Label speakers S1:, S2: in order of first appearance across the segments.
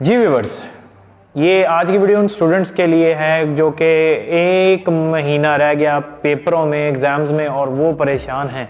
S1: जी viewers, ये आज की वीडियो उन स्टूडेंट्स के लिए है जो कि एक महीना रह गया पेपरों में, एग्ज़ाम्स में, और वो परेशान हैं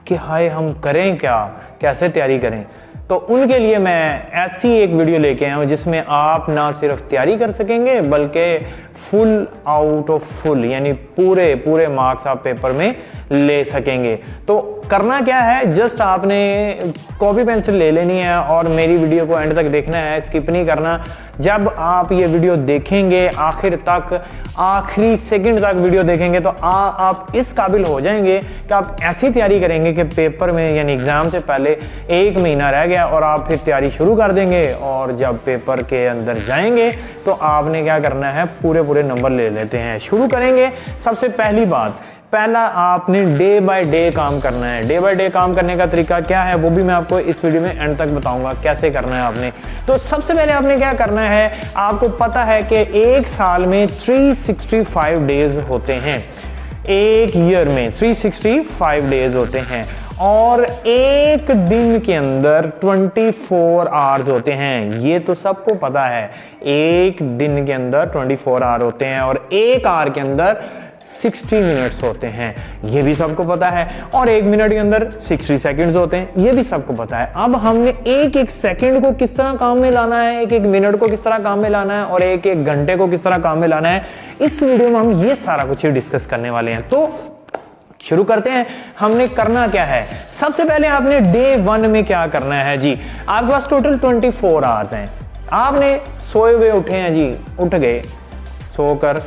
S1: कि हाय हम करें क्या, कैसे तैयारी करें। तो उनके लिए मैं ऐसी एक वीडियो लेके आया हूँ जिसमें आप ना सिर्फ तैयारी कर सकेंगे बल्कि फुल आउट ऑफ फुल यानी पूरे मार्क्स आप पेपर में ले सकेंगे। तो करना क्या है, जस्ट आपने कॉपी पेंसिल ले लेनी है और मेरी वीडियो को एंड तक देखना है, स्किप नहीं करना। जब आप ये वीडियो देखेंगे आखिर तक, आखिरी सेकंड तक वीडियो देखेंगे तो आप इस काबिल हो जाएंगे कि आप ऐसी तैयारी करेंगे कि पेपर में यानी एग्जाम से पहले एक महीना रह गया और आप फिर तैयारी शुरू कर देंगे और जब पेपर के अंदर जाएंगे तो आपने क्या करना है, पूरे नंबर ले लेते हैं। शुरू करेंगे। सबसे पहली बात, पहला आपने डे बाय डे काम करना है। डे बाय डे काम करने का तरीका क्या है वो भी मैं आपको इस वीडियो में एंड तक बताऊंगा कैसे करना है आपने। तो सबसे पहले आपने क्या करना है, आपको पता है कि एक साल में 365 डेज होते हैं, एक ईयर में 365 डेज होते हैं और एक दिन के अंदर 24 आवर्स होते हैं। ये तो सबको पता है, एक दिन के अंदर 24 आवर होते हैं और एक आवर के अंदर 60 मिनट्स होते हैं, ये भी सबको पता है। और एक मिनट के अंदर 60 सेकंड्स होते हैं, ये भी सबको पता है। अब हमने एक एक सेकंड को किस तरह काम में लाना है, एक एक मिनट को किस तरह काम में लाना है और एक एक घंटे को किस तरह काम में लाना है, इस वीडियो में हम ये सारा कुछ ही डिस्कस करने वाले हैं। तो शुरू करते हैं। हमने करना क्या है, सबसे पहले आपने डे 1 में क्या करना है जी। आपके पास टोटल 24 आवर्स हैं। आपने सोए हुए उठे हैं जी, उठ गए सोकर,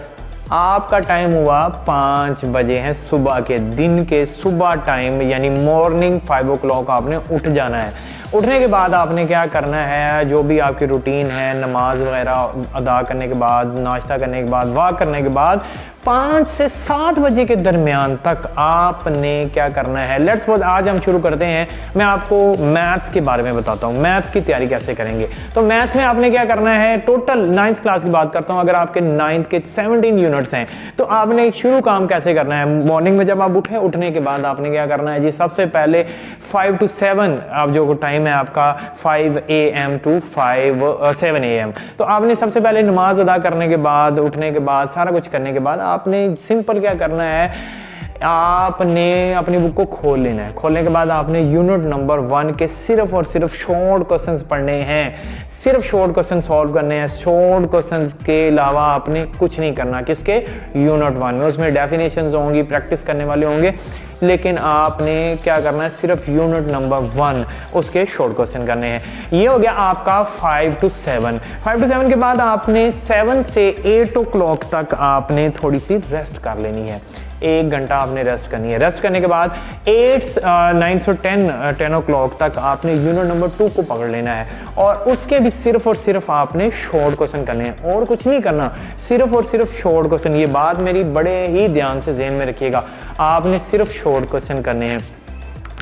S1: आपका टाइम हुआ 5 बजे है सुबह के, दिन के सुबह टाइम यानी मॉर्निंग 5 o'clock आपने उठ जाना है। उठने के बाद आपने क्या करना है, जो भी आपकी रूटीन है, नमाज वगैरह अदा करने के बाद, नाश्ता करने के बाद, वॉक करने के बाद 5 से 7 बजे के दरमियान तक आपने क्या करना है। लेट्स सपोज आज हम शुरू करते हैं, मैं आपको मैथ्स के बारे में बताता हूँ, मैथ्स की तैयारी कैसे करेंगे। तो मैथ्स में आपने क्या करना है, टोटल 9th क्लास की बात करता हूँ, अगर आपके 9th के 17 यूनिट्स हैं तो आपने शुरू काम कैसे करना है। मॉर्निंग में जब आप उठे, उठने के बाद आपने क्या करना है जी, सबसे पहले 5 to 7 आप जो टाइम है आपका 5 AM to 7 AM, तो आपने सबसे पहले नमाज अदा करने के बाद, उठने के बाद, सारा कुछ करने के बाद आपने सिंपल क्या करना है, आपने अपनी बुक को खोल लेना है। खोलने के बाद आपने यूनिट नंबर 1 के सिर्फ और सिर्फ शॉर्ट क्वेश्चंस पढ़ने हैं, सिर्फ शॉर्ट क्वेश्चन सॉल्व करने हैं। शॉर्ट क्वेश्चंस के अलावा आपने कुछ नहीं करना। किसके, यूनिट 1 में, उसमें डेफिनेशंस होंगी, प्रैक्टिस करने वाले होंगे, लेकिन आपने क्या करना है, सिर्फ यूनिट नंबर 1 उसके शॉर्ट क्वेश्चन करने हैं। ये हो गया आपका 5 to 7। 5 to 7 के बाद आपने 7 से 8 o'clock तक आपने थोड़ी सी रेस्ट कर लेनी है, 1 घंटा आपने रेस्ट करनी है। रेस्ट करने के बाद 9 से 10 o'clock तक आपने यूनिट नंबर 2 को पकड़ लेना है और उसके भी सिर्फ और सिर्फ आपने शॉर्ट क्वेश्चन करने हैं और कुछ नहीं करना, सिर्फ और सिर्फ शॉर्ट क्वेश्चन। ये बात मेरी बड़े ही ध्यान से ज़हन में रखिएगा, आपने सिर्फ शॉर्ट क्वेश्चन करने हैं।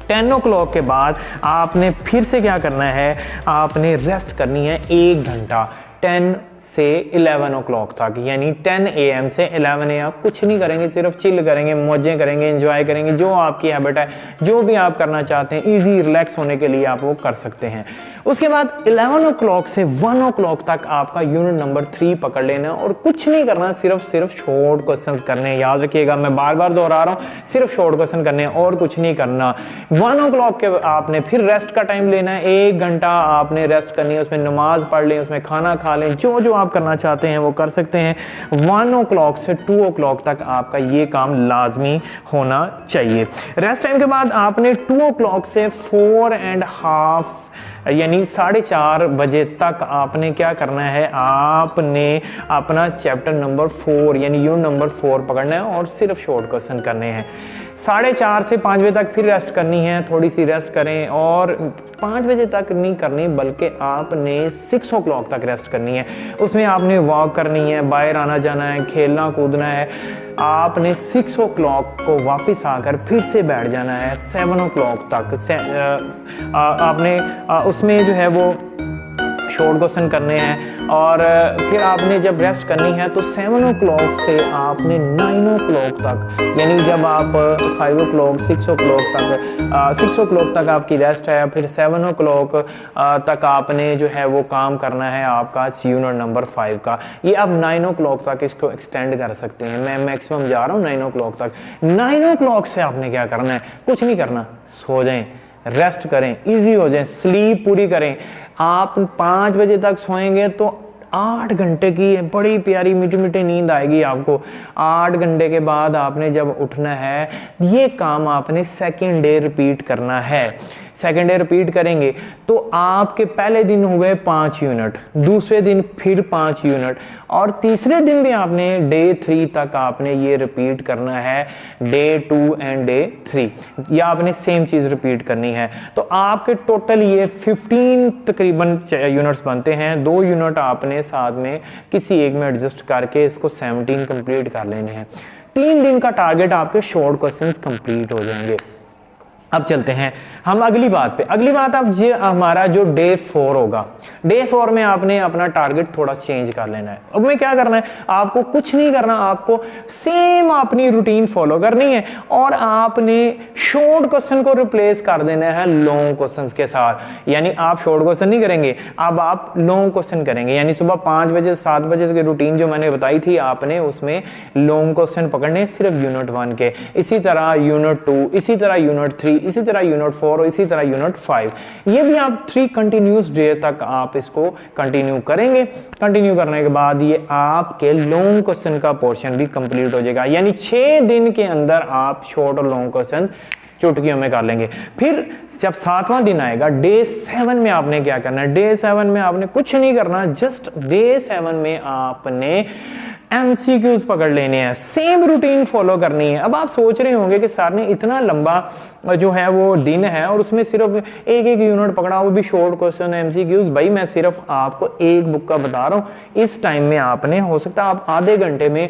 S1: 10 o'clock के बाद आपने फिर से क्या करना है, आपने रेस्ट करनी है 1 घंटा, 10 से 11 o'clock तक, यानी 10 AM से 11 AM कुछ नहीं करेंगे, सिर्फ चिल करेंगे, मौजें करेंगे, एंजॉय करेंगे, जो आपकी हैबिट है, जो भी आप करना चाहते हैं, इजी रिलैक्स होने के लिए आप वो कर सकते हैं। उसके बाद 11 o'clock से 1 o'clock तक आपका यूनिट नंबर 3 पकड़ लेना और कुछ नहीं करना, सिर्फ शॉर्ट क्वेश्चंस करने हैं। याद रखिएगा, मैं बार बार दोहरा रहा हूँ, सिर्फ शॉर्ट क्वेश्चन करने हैं और कुछ नहीं करना। 1 o'clock के आपने फिर रेस्ट का टाइम लेना है, 1 घंटा आपने रेस्ट करनी है, उसमें नमाज पढ़ लें, उसमें खाना खा लें, जो आप करना चाहते हैं वो कर सकते हैं। 1 o'clock से 2 o'clock तक आपका ये काम लाजमी होना चाहिए। रेस्ट टाइम के बाद आपने 2 o'clock से 4.5 यानी 4:30 बजे तक आपने क्या करना है, आपने अपना चैप्टर नंबर 4 यानी यूनिट नंबर 4 पकड़ना है और सिर्फ शॉर्ट क्वेश्चन करने हैं। 4:30 से 5 बजे तक फिर रेस्ट करनी है, थोड़ी सी रेस्ट करें और 5 बजे तक नहीं करनी बल्कि आपने 6 o'clock तक रेस्ट करनी है। उसमें आपने वॉक करनी है, बाहर आना जाना है, खेलना कूदना है। आपने 6 o'clock को वापस आकर फिर से बैठ जाना है 7 o'clock तक। आपने उसमें जो है वो शॉर्ट क्वेश्चन करने हैं, और फिर आपने जब रेस्ट करनी है तो 7 o'clock से आपने 9 o'clock तक, यानी जब आप 5 o'clock 6 o'clock तक 6 o'clock तक आपकी रेस्ट है, फिर 7 o'clock तक आपने जो है वो काम करना है आपका यूनिट नंबर 5 का। ये आप 9 o'clock तक इसको एक्सटेंड कर सकते हैं। मैं मैक्सिमम जा रहा हूँ 9 o'clock तक। 9 o'clock से आपने क्या करना है, कुछ नहीं करना, सो जाएं, रेस्ट करें, इजी हो जाएं, स्लीप पूरी करें। आप 5 बजे तक सोएंगे तो 8 घंटे की बड़ी प्यारी मीठी मीठी नींद आएगी आपको। 8 घंटे के बाद आपने जब उठना है, ये काम आपने सेकेंड डे रिपीट करना है। सेकेंड डे रिपीट करेंगे तो आपके पहले दिन हुए 5 यूनिट, दूसरे दिन फिर 5 यूनिट, और तीसरे दिन भी आपने डे 3 तक आपने ये रिपीट करना है, डे 2 एंड डे 3, या आपने सेम चीज रिपीट करनी है। तो आपके टोटल ये 15 तकरीबन यूनिट्स बनते हैं। 2 यूनिट आपने साथ में किसी एक में एडजस्ट करके इसको 17 कंप्लीट कर लेने हैं। 3 दिन का टारगेट आपके शॉर्ट क्वेश्चंस कंप्लीट हो जाएंगे। अब चलते हैं हम अगली बात पे। अगली बात अब ये हमारा जो डे 4 होगा, डे 4 में आपने अपना टारगेट थोड़ा चेंज कर लेना है। अब में क्या करना है, आपको कुछ नहीं करना, आपको सेम अपनी रूटीन फॉलो करनी है, और आपने शॉर्ट क्वेश्चन को रिप्लेस कर देना है लॉन्ग क्वेश्चंस के साथ। यानी आप शॉर्ट क्वेश्चन नहीं करेंगे, अब आप लॉन्ग क्वेश्चन करेंगे। यानी सुबह 5 बजे 7 बजे की रूटीन जो मैंने बताई थी, आपने उसमें लॉन्ग क्वेश्चन पकड़ने सिर्फ यूनिट 1 के, इसी तरह यूनिट 2, इसी तरह यूनिट 3, इसी तरह यूनिट 4 और इसी तरह यूनिट 5। ये भी आप 3 कंटिन्यूस डे तक आप इसको कंटिन्यू करेंगे। कंटिन्यू करने के बाद ये आपके लॉन्ग क्वेश्चन का पोर्शन भी कंप्लीट हो जाएगा। यानी 6 दिन के अंदर आप शॉर्ट और लॉन्ग क्वेश्चन चुटकियों में कर लेंगे। फिर जब 7वां दिन आएगा, डे 7 में आपने क्या करना है, डे 7 में आपने कुछ नहीं करना, जस्ट डे 7 में आपने MCQs पकड़ लेने हैं, सेम रूटीन फॉलो करनी है। अब आप सोच रहे होंगे कि सर ने इतना लंबा जो है वो दिन है और उसमें सिर्फ एक यूनिट पकड़ा, वो भी शॉर्ट क्वेश्चन MCQs। भाई मैं सिर्फ आपको एक बुक का बता रहा हूँ। इस टाइम में आपने, हो सकता है आप आधे घंटे में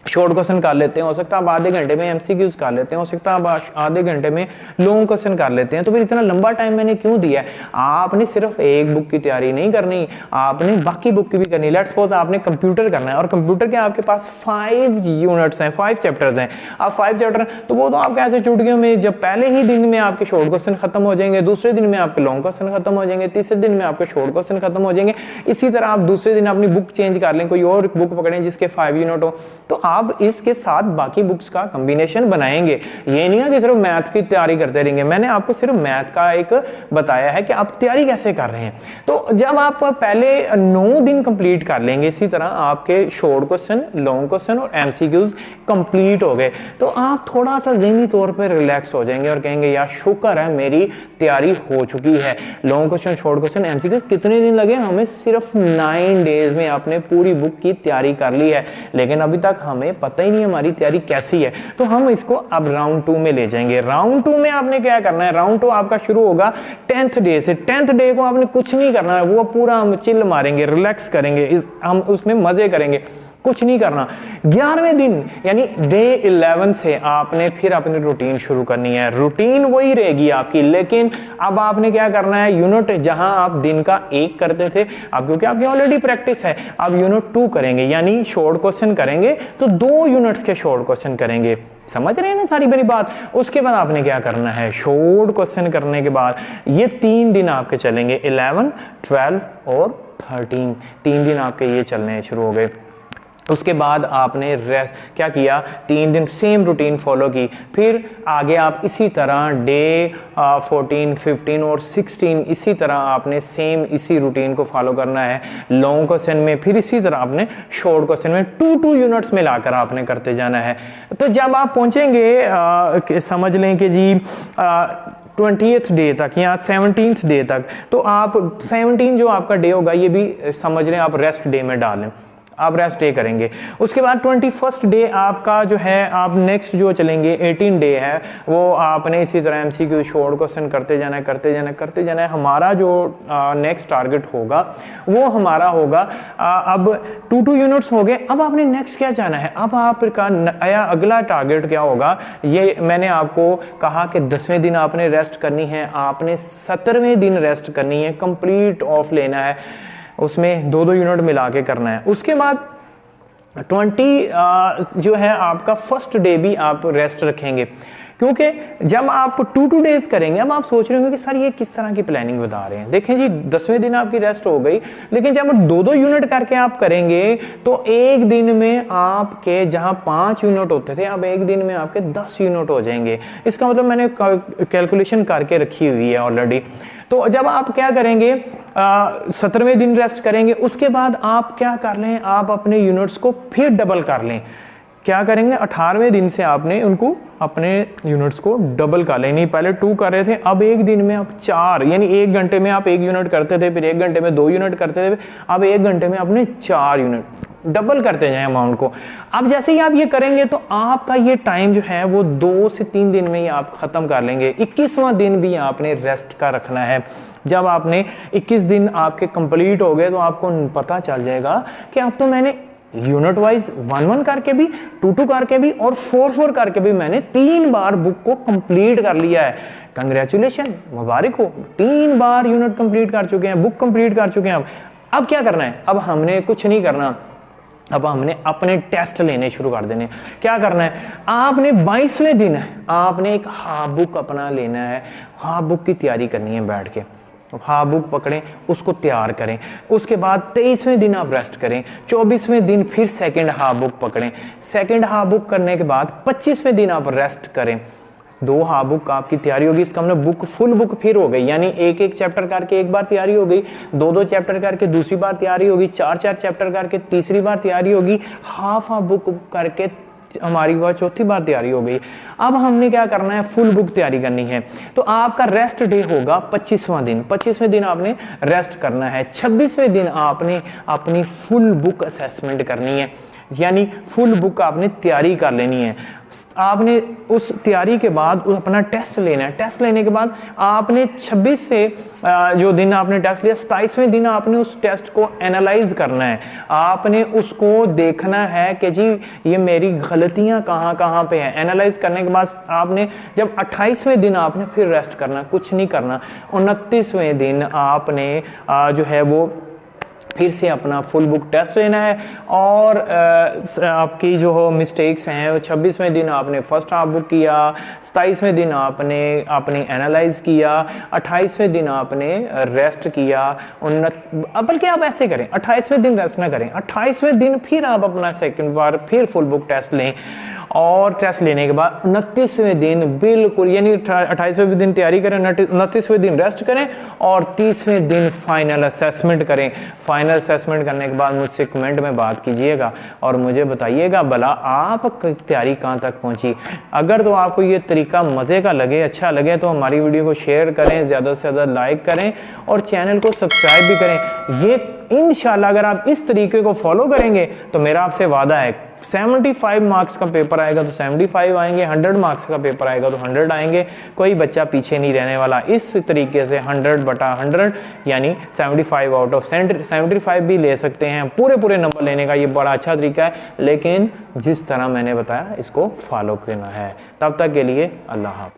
S1: शॉर्ट क्वेश्चन कर लेते हैं, हो सकता है आप आधे घंटे में MCQs कर लेते हैं, हो सकता है आप आधे घंटे में लॉन्ग क्वेश्चन कर लेते हैं। तो फिर इतना लंबा टाइम मैंने क्यों दिया है? आपने सिर्फ एक बुक की तैयारी नहीं करनी, आपने बाकी बुक की भी करनी। लेट्स सपोज आपने कंप्यूटर करना है और कंप्यूटर के आपके पास 5 यूनिट्स हैं, 5 चैप्टर्स हैं। आप 5 चैप्टर, तो वो तो आप कैसे चुटकियों में, जब पहले ही दिन में आपके शॉर्ट क्वेश्चन खत्म हो जाएंगे, दूसरे दिन में आपके लॉन्ग क्वेश्चन खत्म हो जाएंगे, तीसरे दिन में आपके शॉर्ट क्वेश्चन खत्म हो जाएंगे। इसी तरह आप दूसरे दिन अपनी बुक चेंज कर लें, कोई और बुक पकड़ें जिसके 5 यूनिट हो, तो आप इसके साथ बाकी बुक्स का कॉम्बिनेशन बनाएंगे। ये नहीं है कि सिर्फ मैथ्स की तैयारी करते रहेंगे। मैंने आपको सिर्फ मैथ का एक बताया है कि आप तैयारी कैसे कर रहे हैं। तो जब आप पहले 9 दिन कंप्लीट कर लेंगे, इसी तरह आपके शॉर्ट क्वेश्चन, लॉन्ग क्वेश्चन और MCQs कंप्लीट हो गए, तो आप थोड़ा सा ज़हनी तौर पर रिलैक्स हो जाएंगे और कहेंगे यार शुक्र है मेरी तैयारी हो चुकी है। Long question, short question, MCQs कितने दिन लगे? हमें सिर्फ 9 डेज में आपने पूरी बुक की तैयारी कर ली है, लेकिन अभी तक हमें पता ही नहीं हमारी तैयारी कैसी है। तो हम इसको अब राउंड 2 में ले जाएंगे। राउंड 2 में आपने क्या करना है, राउंड 2 आपका शुरू होगा 10th डे से। 10th डे को आपने कुछ नहीं करना है, वो पूरा हम चिल मारेंगे, रिलैक्स करेंगे, हम उसमें मजे करेंगे, कुछ नहीं करना। 11वें दिन यानी डे 11 से आपने फिर अपनी रूटीन शुरू करनी है। रूटीन वही रहेगी आपकी, लेकिन अब आपने क्या करना है, यूनिट जहां आप दिन का 1 करते थे, अब क्योंकि आपकी ऑलरेडी प्रैक्टिस है, अब यूनिट 2 करेंगे, यानी शॉर्ट क्वेश्चन करेंगे तो 2 यूनिट्स के शॉर्ट क्वेश्चन करेंगे। समझ रहे हैं ना सारी बड़ी बात? उसके बाद आपने क्या करना है, शॉर्ट क्वेश्चन करने के बाद ये 3 दिन आपके चलेंगे, 11, 12 और 13। 3 दिन आपके ये चलने शुरू हो गए। उसके बाद आपने रेस्ट क्या किया, 3 दिन सेम रूटीन फॉलो की। फिर आगे आप इसी तरह डे 14, 15 और 16 इसी तरह आपने सेम इसी रूटीन को फॉलो करना है। लॉन्ग क्वेश्चन में फिर इसी तरह आपने शॉर्ट क्वेश्चन में 2 यूनिट्स मिलाकर आपने करते जाना है। तो जब आप पहुंचेंगे समझ लें कि जी 20th डे तक या 17th डे तक, तो आप 17 जो आपका डे होगा ये भी समझ लें आप रेस्ट डे में डालें। आप रेस्ट डे करेंगे। उसके बाद 21st डे आपका जो है, आप नेक्स्ट जो चलेंगे 18 डे है, वो आपने इसी तरह MCQ शॉर्ट क्वेश्चन करते जाना है, करते जाना है, करते जाना है। हमारा जो नेक्स्ट टारगेट होगा वो हमारा होगा अब 2 यूनिट्स हो गए। अब आपने नेक्स्ट क्या जाना है, अब आपका नया अगला टारगेट क्या होगा। ये मैंने आपको कहा कि 10वें दिन आपने रेस्ट करनी है, आपने 17वें दिन रेस्ट करनी है, कंप्लीट ऑफ लेना है, उसमें 2 यूनिट मिला के करना है। उसके बाद 20 जो है आपका फर्स्ट डे भी आप रेस्ट रखेंगे, क्योंकि जब आप 2 डेज करेंगे, अब आप सोच रहे होंगे कि सर ये किस तरह की प्लानिंग बता रहे हैं। देखें जी, 10वें दिन आपकी रेस्ट हो गई, लेकिन जब 2 यूनिट करके आप करेंगे तो एक दिन में आपके जहां 5 यूनिट होते थे, अब एक दिन में आपके 10 यूनिट हो जाएंगे। इसका मतलब मैंने कैलकुलेशन करके रखी हुई है ऑलरेडी। तो जब आप क्या करेंगे, 17वें दिन रेस्ट करेंगे, उसके बाद आप क्या कर लें, आप अपने यूनिट्स को फिर डबल कर लें। क्या करेंगे, 18वें दिन से आपने उनको अपने यूनिट्स को डबल कर लें। नहीं पहले 2 कर रहे थे, अब एक दिन में आप 4, यानी 1 घंटे में आप 1 यूनिट करते थे, फिर 1 घंटे में 2 यूनिट करते थे, अब 1 घंटे में आपने 4 यूनिट, डबल करते जाएं अमाउंट को। अब जैसे ही आप ये करेंगे तो आपका ये टाइम जो है वो 2 से 3 दिन में ही आप खत्म कर लेंगे। 21वां दिन भी आपने रेस्ट का रखना है। जब आपने 21 दिन आपके कंप्लीट हो गए तो आपको पता चल जाएगा कि अब तो मैंने यूनिट वाइज 1-1 करके भी, 2-2 करके भी और 4-4 करके भी मैंने 3 बार बुक को कंप्लीट कर लिया है। कंग्रेचुलेशन, मुबारक हो, 3 बार यूनिट कंप्लीट कर चुके हैं, बुक कंप्लीट कर चुके हैं। अब क्या करना है, अब हमने कुछ नहीं करना, अब हमने अपने टेस्ट लेने शुरू कर देने। क्या करना है, आपने 22वें दिन आपने एक हाफ बुक अपना लेना है, हाफ बुक की तैयारी करनी है बैठ के। हाफ बुक पकड़ें, उसको तैयार करें। उसके बाद 23वें दिन आप रेस्ट करें, 24वें दिन फिर सेकंड हाफ बुक पकड़ें। सेकंड हाफ बुक करने के बाद 25वें दिन आप रेस्ट करें। 2 हाफ बुक आपकी तैयारी होगी, इसका मतलब बुक फुल बुक फिर हो गई, यानी 1-1 चैप्टर करके एक बार तैयारी हो गई, 2-2 चैप्टर करके दूसरी बार तैयारी होगी, 4-4 चैप्टर करके तीसरी बार तैयारी होगी, हाफ बुक करके हमारी बार चौथी बार तैयारी हो गई। अब हमने क्या करना है, फुल बुक तैयारी करनी है। तो आपका रेस्ट डे होगा 25वां दिन। 25वें दिन आपने रेस्ट करना है। 26वें दिन आपने अपनी फुल बुक असेसमेंट करनी है, यानी फुल बुक आपने तैयारी कर लेनी है। आपने उस तैयारी के बाद अपना टेस्ट लेना है। टेस्ट लेने के बाद आपने 26 से जो दिन आपने टेस्ट लिया, 27वें दिन आपने उस टेस्ट को एनालाइज करना है। आपने उसको देखना है कि जी ये मेरी गलतियां कहाँ कहाँ पे हैं। एनालाइज करने के बाद आपने जब 28वें दिन आपने फिर रेस्ट करना, कुछ नहीं करना। 29वें दिन आपने जो है वो फिर से अपना फुल बुक टेस्ट लेना है और आपकी जो हो मिस्टेक्स हैं, 26वें दिन आपने फर्स्ट हाफ बुक किया, 27वें दिन आपने एनालाइज किया, 28वें दिन आपने रेस्ट किया। बल्कि आप ऐसे करें, 28वें दिन रेस्ट ना करें, 28वें दिन फिर आप अपना सेकंड बार फिर फुल बुक टेस्ट लें और टेस्ट लेने के बाद 29वें दिन बिल्कुल, यानी 28वें दिन तैयारी करें, 29वें दिन रेस्ट करें और 30वें दिन फाइनल असेसमेंट करें। फाइनल असेसमेंट करने के बाद मुझसे कमेंट में बात कीजिएगा और मुझे बताइएगा भला आप तैयारी कहाँ तक पहुंची। अगर तो आपको ये तरीका मज़े का लगे, अच्छा लगे, तो हमारी वीडियो को शेयर करें, ज़्यादा से ज़्यादा लाइक करें और चैनल को सब्सक्राइब भी करें। ये इंशाल्लाह अगर आप इस तरीके को फॉलो करेंगे तो मेरा आपसे वादा है 75 मार्क्स का पेपर आएगा तो 75 आएंगे, 100 मार्क्स का पेपर आएगा तो 100 आएंगे। कोई बच्चा पीछे नहीं रहने वाला। इस तरीके से 100/100 यानी 75 आउट ऑफ 75 भी ले सकते हैं। पूरे नंबर लेने का ये बड़ा अच्छा तरीका है, लेकिन जिस तरह मैंने बताया इसको फॉलो करना है। तब तक के लिए अल्लाह हाफ़िज़।